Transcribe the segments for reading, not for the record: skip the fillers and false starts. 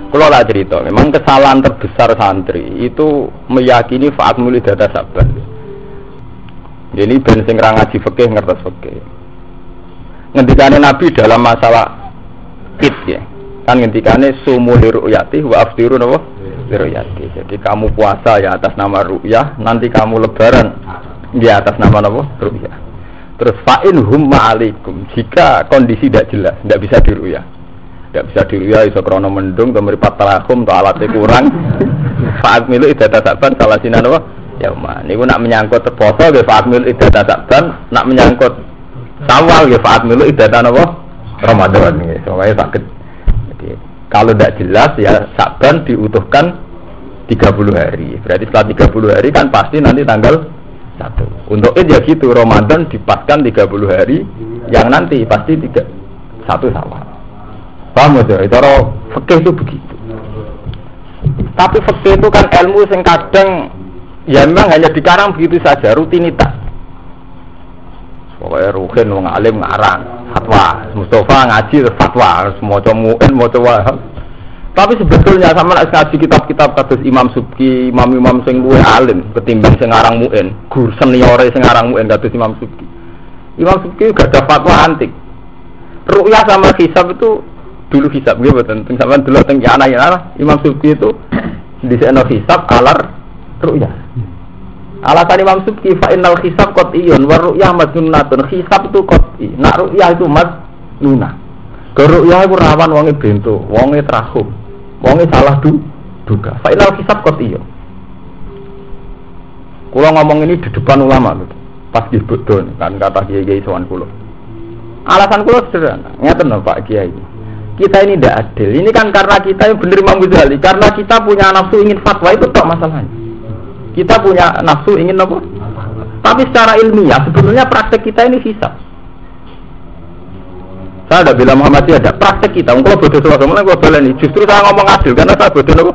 Kalau lah cerita, memang kesalahan terbesar santri itu meyakini fa'atmul idata saban. Jadi ben sing ra ngaji fikih ngertos fikih. Ngendikane Nabi dalam masalah id ya. Kan ngendikane sumu liru'yati wa aftiru napa? Liru'yati. Jadi kamu puasa ya atas nama ru'yah, nanti kamu lebaran ya atas nama napa? Ru'yah. Terus fa'in humma alaikum. Jika kondisi tidak jelas, tidak bisa diru'yah. Tidak bisa diru'yah iso krana mendung atau mripat talakum atau alatnya kurang. Fa'at milu idata saban salah sinan apa? Ya umma. Niku nak menyangkut poso nggih fa'at milu idata saban, nak menyangkut Sawal nggih fa'at milu idata napa? Ramadan nggih. Soale sakit. Jadi kalau tidak jelas ya Saban diutuhkan 30 hari. Berarti setelah 30 hari kan pasti nanti tanggal 1. Untuk itu ya gitu, Ramadan dipaskan 30 hari, yang nanti pasti 1 Syawal. Paham ya? Cara fikih itu begitu. Tapi fikih itu kan ilmu yang kadang ya memang hanya dikarang begitu saja, rutinitas. Pokoknya Ruhin wong alim ngarang fatwa, Mustafa ngaji fatwa, maca muin, maca wahab. Tapi sebetulnya sama nek ngaji kitab-kitab kados Imam Subki, imam-imam sing luwih alim ketimbang sing ngarang muin, guru seniore sing ngarang muin kados Imam Subki. Imam Subki gak ada fatwa antik. Ru'yah sama hisab itu dulu hisab nggih mboten. Teng sampean delok teng ana Imam Subki itu dhisikno hisab alar ru'yah. Alasan Imam Subki fa innal hisab qat'iyun wa ru'yah madnunatun. Hisab itu qat'i, nak ru'yah itu madnunah. Ke ru'yah iku rawan wonge bento, wonge trahum. Wonge salah duga. Fa innal hisab qat'iyun. Kula ngomong ini di depan ulama lho. Pas nggih bodho kan kata kiai-kiai sowan kula. Alasan kula sederhana, ngeten lho Pak Kiai. Kita ini tidak adil. Ini kan karena kita yang benar Imam Ghazali, karena kita punya nafsu ingin fatwa itu tok masalahnya. Kita punya nafsu ingin apa? Tapi secara ilmiah sebetulnya praktek kita ini hisab. Saya ada bilang Muhammadiyah ada praktek kita. Kalau bodoh soal mulai gue baleni. Justru saya ngomong adil karena saya bodoh nopo.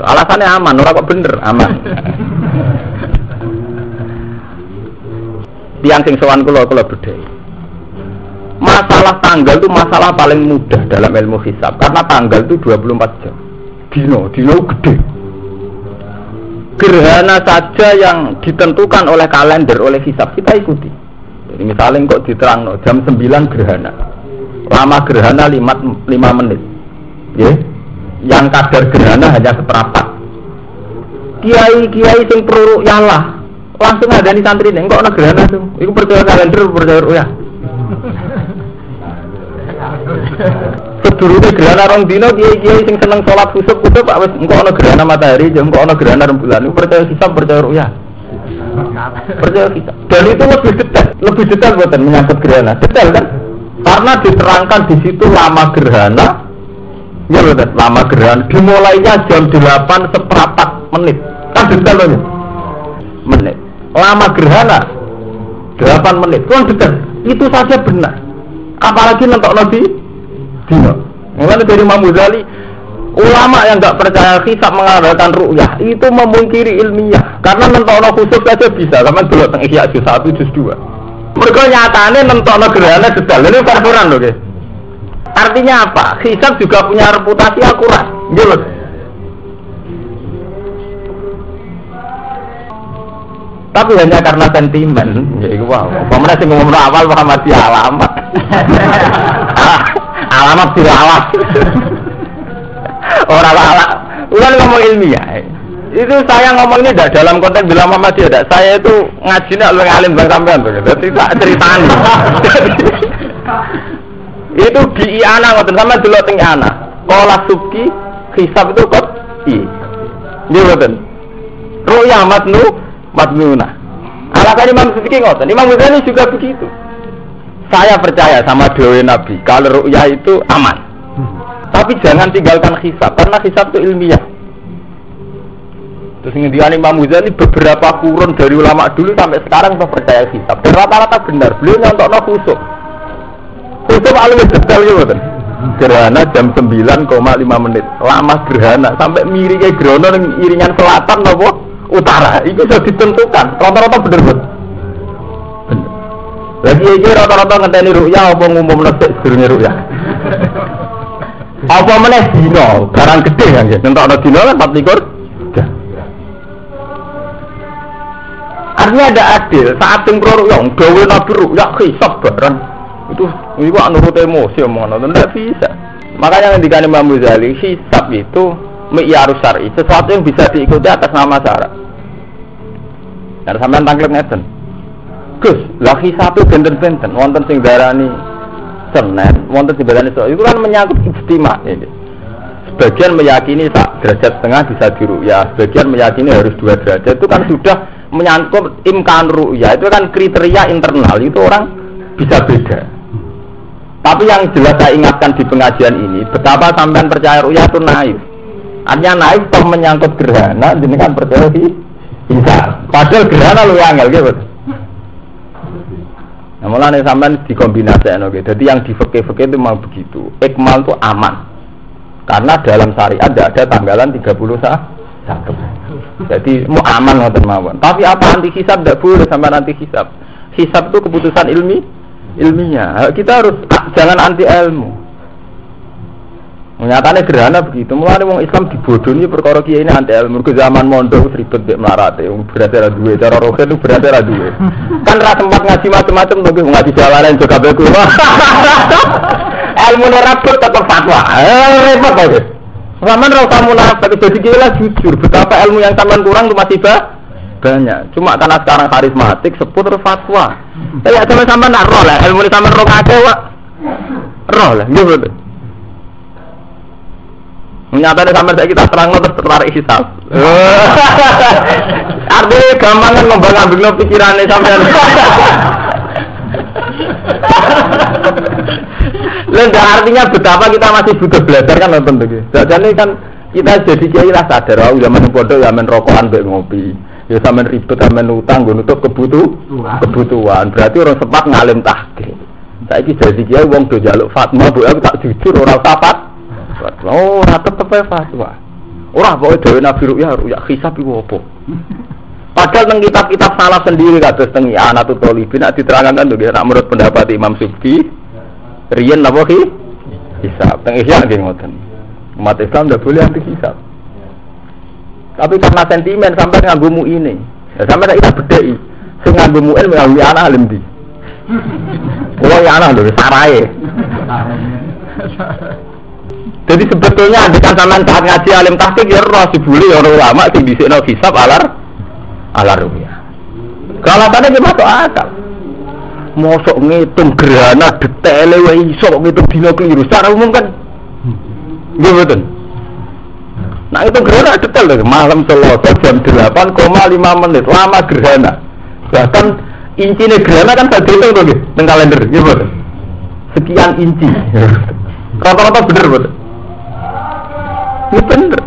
Alasannya aman, orang kok bener aman. Tiang sing sowan kula beda. Masalah tanggal itu masalah paling mudah dalam ilmu hisab karena tanggal itu 24 jam. Dino gede. Gerhana saja yang ditentukan oleh kalender, oleh hisab kita ikuti. Jadi misalnya kok diterangno jam 9 gerhana. Lama gerhana 5 menit. Ya. Yang kadar gerhana hanya seperempat. Kiai sing pro yalah langsung ngadani santri ning kok ana gerhana tuh. Iku percaya kalender, percaya ru'yah. Sedurunge gerhana rong dina kiai-kiai sing seneng salat khusuk Pak wis engko ana gerhana matahari, jam engko ana gerhana rembulan. Iku percaya hisab, percaya ru'yah. Percaya hisab. Dan itu lebih detail buatan menyangkut gerhana. Detail kan? Karena diterangkan di situ lama gerhana. Ya betul, lama gerhana dimulainya jam 8 seperempat menit. Kan detail loh. Menit. Lama gerhana 8 menit. Kan detail. Itu saja benar. Apalagi nentokno di dino. Mulane dari Imam Ghazali, ulama yang enggak percaya hisab mengadakan ru'yah itu memungkiri ilmiah. Karena nentokno khusus saja bisa, sampean delok teng Ihya juz 1 juz 2. Mergo nyatane nentokno gerhana detail. Ini peraturan lho, nggih. Artinya apa? Hisab juga punya reputasi akurat. Nggih lho. Tapi hanya karena sentimen, ya itu wow. Pemenang sing ngomong awal Muhammadiyah alamat, alamat dilawat, orang ala, ulang ngomong ilmiah. Itu saya ngomong ini tidak dalam konteks bilang Muhammadiyah, tidak. Saya itu ngaji nak lu ngalim bang sampean tuh, jadi tak ceritaan. Itu di Iana ngoten sama dulu tinggi anak. Kola Subki hisab itu kok i, dia ngoten. Ru'yah Madnunah. Alasan Imam Subki ngoten. Imam Ghazali juga begitu. Saya percaya sama dewe Nabi kalau ru'yah itu aman. Tapi jangan tinggalkan hisab karena hisab itu ilmiah. Terus ngendikan Imam Ghazali beberapa kurun dari ulama dulu sampai sekarang sudah percaya hisab. Dan rata-rata benar. Beliau nyontokno khusuk. Khusuk alumni detail ya ngoten. Gerhana jam 9,5 menit. Lama gerhana sampai miringnya gerhana ning iringan selatan napa? Utara, itu sudah ditentukan. Rata-rata bener. Lagi rata-rata ngenteni ru'yah apa ngumum nesek sedurunge ru'yah. Apa meneh dino, barang gede kan nggih. Nentokno dino kan 24. Artinya ada adil, saat yang prorok gawe nabi ru'ya hisab barang. Itu nurut emosi omongan, tidak bisa. Makanya ngendikane Imam Ghazali, hisab itu mi'yarus syar'i, sesuatu yang bisa diikuti atas nama syarat. Nah, sampean tangklep ngeten. Gus, lah hisab itu benten-benten, wonten sing darani Senin, wonten sing darani Selasa. Itu kan menyangkut ijtima ini. Sebagian meyakini sak derajat setengah bisa diru'ya, sebagian meyakini harus 2 derajat. Itu kan sudah menyangkut imkan ru'ya, itu kan kriteria internal, itu orang bisa beda. Tapi yang jelas saya ingatkan di pengajian ini, betapa sampean percaya ru'ya itu naif. Artinya naif toh menyangkut gerhana, jenengan percaya bisa. Padahal gerhana lu angel gitu. Nah, mulane sampean dikombinasikan oke. Jadi yang di fikih-fikih itu mau begitu. Ikmal itu aman. Karena dalam syariat tidak ada tanggalan 31. Jadi mau aman ngoten mawon. Tapi apa anti hisab tidak boleh sampai anti hisab. Hisab itu keputusan ilmiah. Kita harus jangan anti ilmu. Nyatane gerhana begitu. Mulane wong Islam dibodohi perkara kiai ini anti ilmu. Ke zaman mondok ribet mek mlarate. Wong berarti ra duwe cara roket itu berarti ra duwe. Kan ra tempat ngaji macam-macam tapi ngaji jalanan juga beku. Ilmu nerabut tetap fatwa. Repot kok. Zaman ra kamu nafas jadi gila jujur betapa ilmu yang sampean kurang itu masih banyak. Cuma karena sekarang karismatik seputar fatwa. Ya sampean nak roh lah ilmu sampean roh akeh wae. Roh lah nggih. Nyatane sampean saiki kita terangno terus tertarik hisab. Artinya gampang kan ngembang-ambingno pikirane sampean. Lha artinya betapa kita masih butuh belajar kan nonton begitu. Jadi kan kita jadi kiai lah sadar zaman pondok zaman rokokan mbek ngopi. Ya sampean ribet sampean utang nggo nutup kebutuhan. Berarti orang sepat ngalim tahqiq. Saiki jadi kiai wong do njaluk fatwa, mbok aku tak jujur ora sapat. Oh, ora tetep fatwa. Ora pokoke dhewe nabi ru'ya hisab iku apa? Padahal teng kitab-kitab salaf sendiri kados teng I'anatul Thalibin nek diterangkan lho nek menurut pendapat Imam Subki riyen napa ki hisab teng Ihya nggih ngoten. Umat Islam ndak boleh anti hisab. Tapi karena sentimen sampai nganggo muine. Ya sampai tak bedheki. Sing nganggo muin nganggo anak alim di. Oh ya anak lho sarae. Jadi sebetulnya andikan sampean saat ngaji alim tahqiq ya roh sibule orang ulama sing dhisikno hisab alar ru'ya. Kalau tadi kita masuk akal. Mosok ngitung gerhana detaile wae iso ngitung dina keliru. Secara umum kan nggih mboten. Nah itu gerhana detail lho malam Selasa jam 8,5 menit lama gerhana. Bahkan incine gerhana kan tak dihitung to nggih teng kalender nggih mboten. Sekian inci. Rata-rata bener mboten. Ini bener.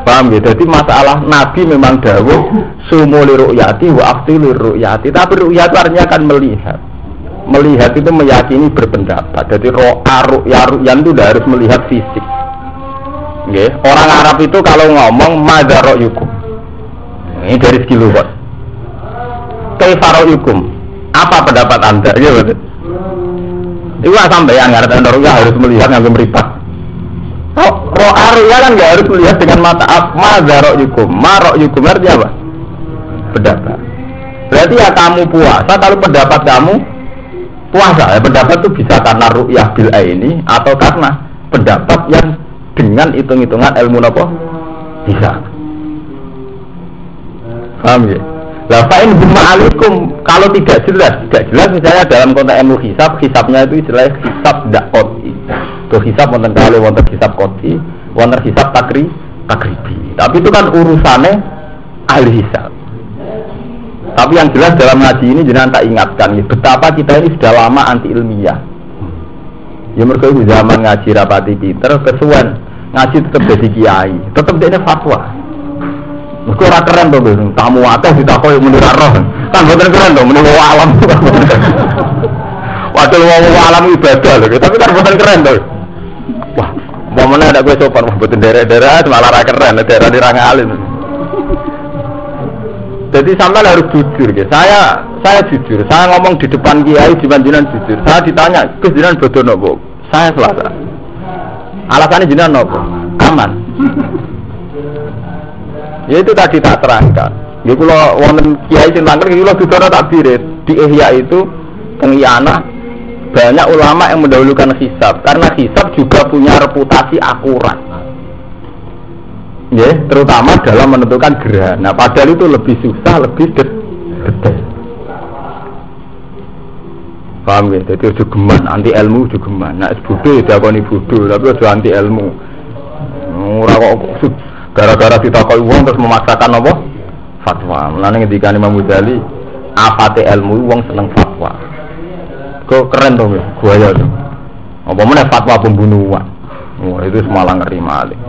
Paham ya? Jadi masalah Nabi memang dawuh sumu li ru'yati wa aftilu ru'yati. Tapi ru'yat artinya akan melihat. Melihat itu meyakini berpendapat. Jadi ru'yan itu harus melihat fisik. Okay. Orang Arab itu kalau ngomong madza ra'yukum. Ini dari segi lugat. Kaifa ra'yukum? Apa pendapat Anda? Ya betul. Itu sampai yang ngarep ru'ya harus melihat yang meripat. Ru'ya kan nggak harus melihat dengan mata. Madza ra'yukum? Ma ra'yukum artinya apa? Pendapat. Berarti ya kamu puasa kalau pendapat kamu puasa. Ya, pendapat itu bisa karena ru'yah bil aini atau karena pendapat yang dengan hitung-hitungan ilmu apa? Bisa. Paham ya? Lah fa'in bima'alikum kalau tidak jelas misalnya dalam konteks ilmu hisabnya itu istilah hisab tidak qot'i. Itu hisab wonten kali wonten hisab qot'i, wonten hisab takribi. Tapi itu kan urusannya ahli hisab. Tapi yang jelas dalam ngaji ini jenengan tak ingatkan betapa kita ini sudah lama anti ilmiah. Ya mergo zaman ngaji rapati pinter kesuwen ngaji tetap jadi kiai, tetap dia fatwa. Mergo ora keren to, tamu akeh ditakoki muni roh. Kan boten keren to, muni alam. Padahal wong alam ibadah lho, tapi kan boten keren to. Wah, momene ada kowe sopan wah boten derek-derek malah ora keren, daerah dirang alim. Jadi sampai harus jujur ya. Saya jujur. Saya ngomong di depan kiai jenengan jujur. Saya ditanya, "Gus jenengan bodoh napa?" Saya Selasa. Alasannya jenengan apa? Aman. Ya itu tadi tak terangkan. Ya kula wonten kiai sing tangkel kula dudara takbir di Ihya itu teng Iyana banyak ulama yang mendahulukan hisab karena hisab juga punya reputasi akurat. Ya, terutama dalam menentukan gerhana. Padahal itu lebih susah, lebih detail. Paham ya? Jadi ojo geman, anti ilmu ojo geman. Nek bodoh diakoni bodoh, tapi ojo anti ilmu. Ora kok gara-gara ditakoki wong terus memaksakan apa? Fatwa. Mulane ngendikane Imam Ghazali, afate ilmu wong seneng fatwa. Kok keren to, guaya to. Apa meneh fatwa pembunuhan. Wah, itu semalang ngeri malih.